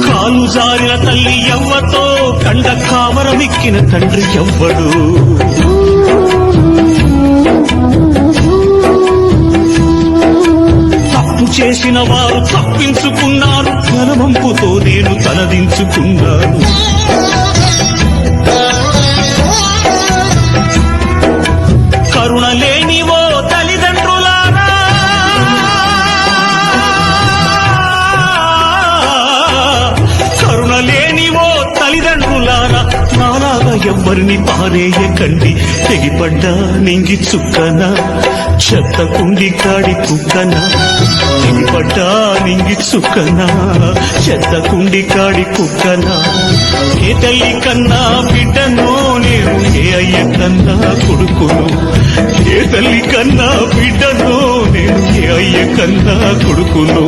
కాలు జారిన తల్లి ఎవ్వతో కండ కావరమిక్కిన తండ్రి ఎవ్వడు. తప్పు చేసిన వారు తప్పించుకున్నారు, తలవంపుతో నేను తలదించుకున్నాను. కరుణ లేనివో తల్లిదండ్రులారా, కరుణ లేనివో తల్లిదండ్రులారా, నాలాగా ఎవ్వరిని పారేయకండి. తెగిపడ్డా నింగి చుక్కన, చెత్త కుండి కాడి కుక్కన. తెగిపడ్డా నింగి చుక్కన, చెత్త కుండి కాడి కుక్కన. ఏ తల్లి కన్నా బిడ్డను నేను, ఏ అయ్య కన్నా కొడుకును. ఏ తల్లి కన్నా బిడ్డను నేను, ఏ అయ్య కన్నా కొడుకును.